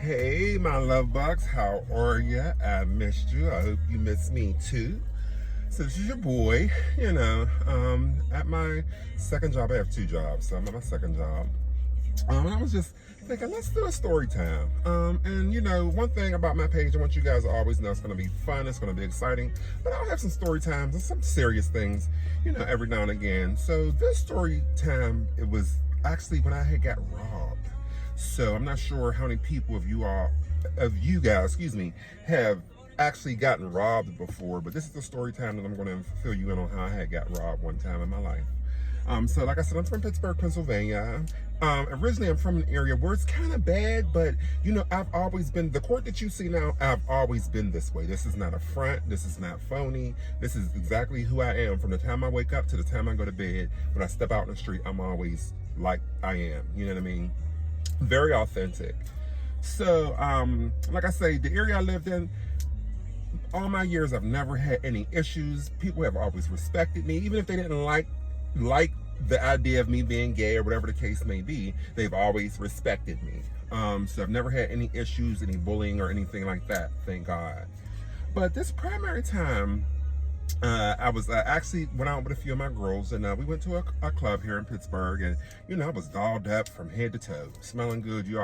Hey, my love bugs, how are ya? I missed you. I hope you missed me too. So this is your boy, at my second job. I have two jobs, so I'm at my second job. And I was just thinking, let's do a story time. One thing about my page, I want you guys to always know it's going to be fun, it's going to be exciting, but I'll have some story times and some serious things, every now and again. So this story time, it was actually when I had got robbed. So I'm not sure how many people of you guys, have actually gotten robbed before, but this is the story time that I'm going to fill you in on how I had got robbed one time in my life. So like I said, I'm from Pittsburgh, Pennsylvania. Originally I'm from an area where it's kind of bad, but I've always been, the court that you see now, I've always been this way. This is not a front, this is not phony. This is exactly who I am. From the time I wake up to the time I go to bed, when I step out in the street, I'm always like I am, you know what I mean? Very authentic. So, like I say, the area I lived in, all my years, I've never had any issues. People have always respected me, even if they didn't like the idea of me being gay or whatever the case may be. They've always respected me. So I've never had any issues, any bullying or anything like that, thank God. But this primary time, I was actually went out with a few of my girls, and we went to a club here in Pittsburgh, and I was dolled up from head to toe, smelling good. You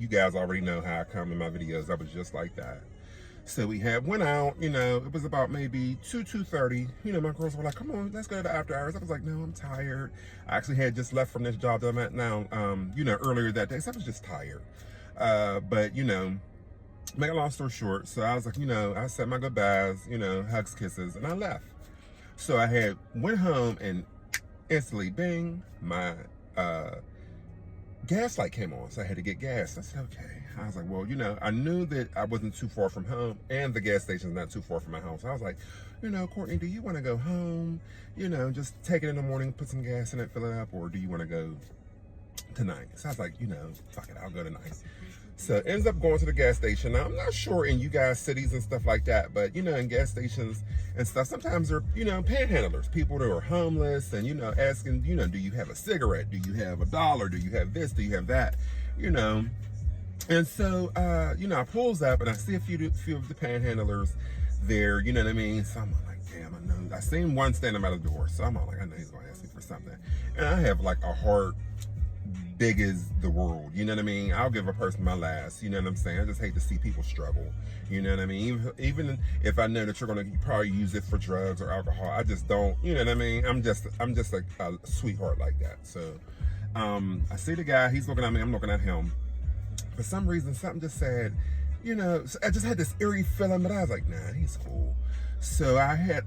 guys already know how I come in my videos. I was just like that. So we went out, it was about maybe 2:30. My girls were like, come on, let's go to the after hours. I was like, no, I'm tired. I actually had just left from this job that I'm at now, earlier that day. So I was just tired. But make a long story short, so I was like, I said my goodbyes, hugs, kisses, and I left. So I went home, and instantly, bing, my gas light came on. So I had to get gas. I said, okay. I was like, well, I knew that I wasn't too far from home, and the gas station's not too far from my house. So I was like, Courtney, do you want to go home? Just take it in the morning, put some gas in it, fill it up, or do you want to go tonight? So I was like, fuck it, I'll go tonight. So it ends up going to the gas station. Now, I'm not sure in you guys' cities and stuff like that, but, in gas stations and stuff, sometimes they're, panhandlers, people that are homeless and, asking, do you have a cigarette? Do you have $1? Do you have this? Do you have that? And so, I pulls up and I see a few of the panhandlers there, you know what I mean? So I'm like, damn, I know. I seen one standing by the door. So I'm all like, I know he's going to ask me for something. And I have like a heart big as the world, you know what I mean? I'll give a person my last, you know what I'm saying? I just hate to see people struggle, you know what I mean? Even if I know that you're going to probably use it for drugs or alcohol, I just don't, you know what I mean? I'm just like a sweetheart like that. So I see the guy, he's looking at me, I'm looking at him. For some reason, something just said, so I just had this eerie feeling, but I was like, nah, he's cool. So I had,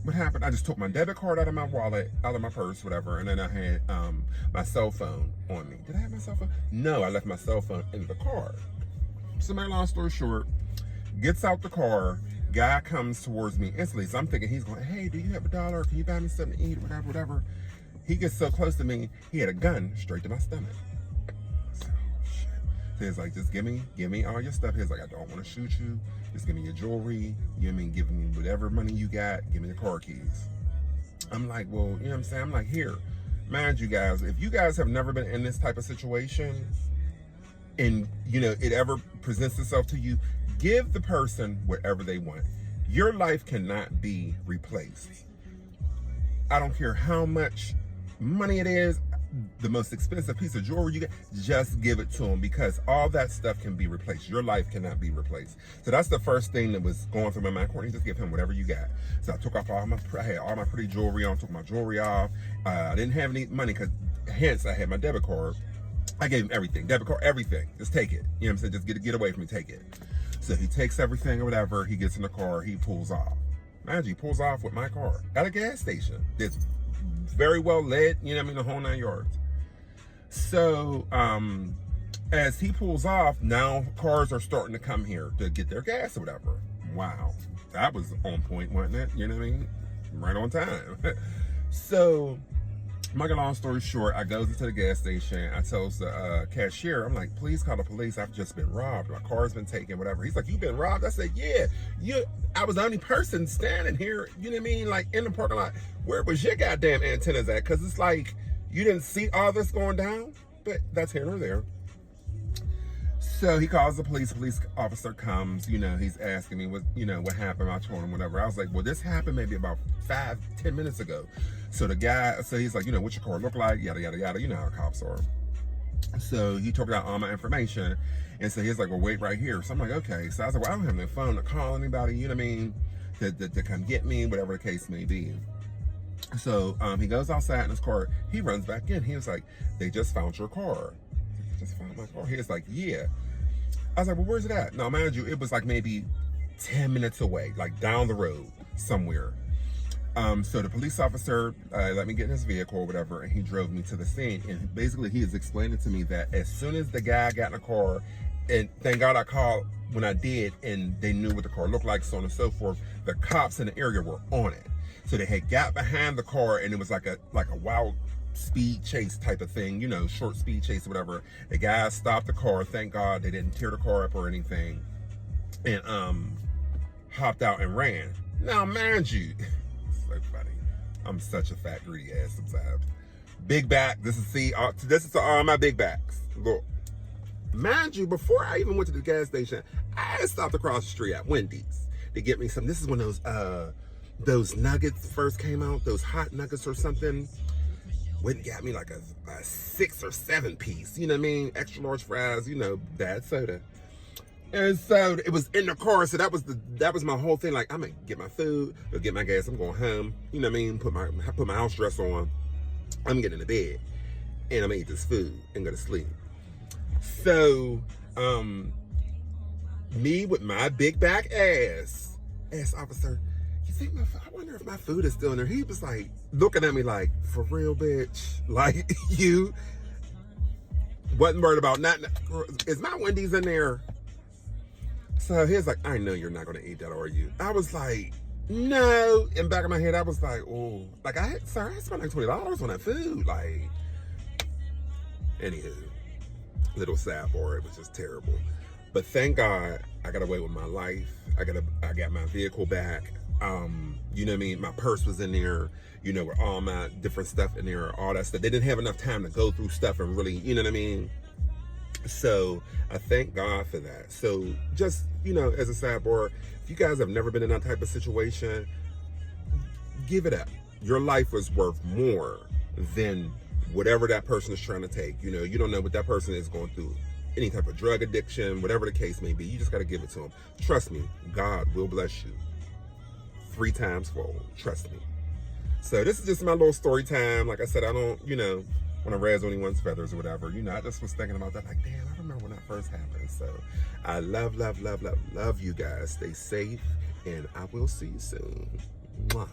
what happened, I just took my debit card out of my wallet, out of my purse, whatever, and then I had my cell phone on me. Did I have my cell phone? No, I left my cell phone in the car. So my long story short, gets out the car, guy comes towards me instantly. So I'm thinking he's going, hey, do you have $1? Can you buy me something to eat? Whatever. He gets so close to me, he had a gun straight to my stomach. He's like, just give me all your stuff. He's like, I don't want to shoot you. Just give me your jewelry. You know what I mean? Give me whatever money you got. Give me the car keys. I'm like, well, you know what I'm saying? I'm like, here, mind you guys, if you guys have never been in this type of situation and, it ever presents itself to you, give the person whatever they want. Your life cannot be replaced. I don't care how much money it is, the most expensive piece of jewelry you get, just give it to them, because all that stuff can be replaced. Your life cannot be replaced. So that's the first thing that was going through my mind. Courtney, just give him whatever you got. So I took off I had all my pretty jewelry on, took my jewelry off. I didn't have any money, because hence I had my debit card. I gave him everything, debit card, everything. Just take it. You know what I'm saying? Just get away from me, take it. So he takes everything or whatever, he gets in the car, he pulls off. Mind you, he pulls off with my car at a gas station. It's very well lit, you know what I mean, the whole 9 yards. So as he pulls off, now cars are starting to come here to get their gas or whatever. Wow, that was on point, wasn't it? You know what I mean? Right on time. So make a long story short, I goes into the gas station. I tells the cashier, I'm like, please call the police. I've just been robbed. My car's been taken, whatever. He's like, you been robbed? I said, yeah. I was the only person standing here, you know what I mean? Like in the parking lot. Where was your goddamn antennas at? Because it's like, you didn't see all this going down? But that's here nor there. So he calls the police. Police officer comes. He's asking me what happened. I told him whatever. I was like, well, this happened maybe about 5-10 minutes ago. So the guy, so he's like, what's your car look like? Yada yada yada. You know how cops are. So he took out all my information, and so he's like, well, wait right here. So I'm like, okay. So I was like, well, I don't have no phone to call anybody. You know what I mean? To come get me, whatever the case may be. So he goes outside in his car. He runs back in. He was like, they just found your car. Just found my car. He was like, yeah. I was like, well, where's it at? Now, mind you, it was like maybe 10 minutes away, like down the road somewhere. So the police officer let me get in his vehicle or whatever, and he drove me to the scene. And basically, he is explaining to me that as soon as the guy got in the car, and thank God I called when I did, and they knew what the car looked like, so on and so forth, the cops in the area were on it. So they had got behind the car, and it was like a wild speed chase type of thing, short speed chase or whatever. The guys stopped the car. Thank God they didn't tear the car up or anything, and hopped out and ran. Now, mind you, it's so funny. I'm such a fat greedy ass sometimes. Big back. This is to all my big backs. Look, mind you, before I even went to the gas station, I had stopped across the street at Wendy's to get me some. This is when those nuggets first came out, those hot nuggets or something. Went and got me like a 6 or 7 piece, you know what I mean? Extra large fries, bad soda. And so it was in the car, so that was my whole thing. Like, I'm gonna get my food, go get my gas, I'm going home, you know what I mean? Put my house dress on, I'm getting into bed, and I'm gonna eat this food and go to sleep. So, me with my big back ass officer, I wonder if my food is still in there. He was like looking at me like, for real, bitch? Like, you wasn't worried about nothing. Is my Wendy's in there? So he's like, I know you're not going to eat that, are you? I was like, no. In the back of my head, I was like, oh. Like, I spent like $20 on that food. Like, anywho, little sidebar, it was just terrible. But thank God I got away with my life. I got my vehicle back. You know what I mean? My purse was in there, with all my different stuff in there, all that stuff. They didn't have enough time to go through stuff and really, you know what I mean? So I thank God for that. So just, as a sidebar, if you guys have never been in that type of situation, give it up. Your life was worth more than whatever that person is trying to take. You don't know what that person is going through. Any type of drug addiction, whatever the case may be, you just got to give it to them. Trust me, God will bless you 3 times fold. Trust me. So this is just my little story time. Like I said, I don't, want to raise anyone's feathers or whatever. I just was thinking about that. Like, damn, I remember when that first happened. So I love you guys. Stay safe, and I will see you soon. Mwah.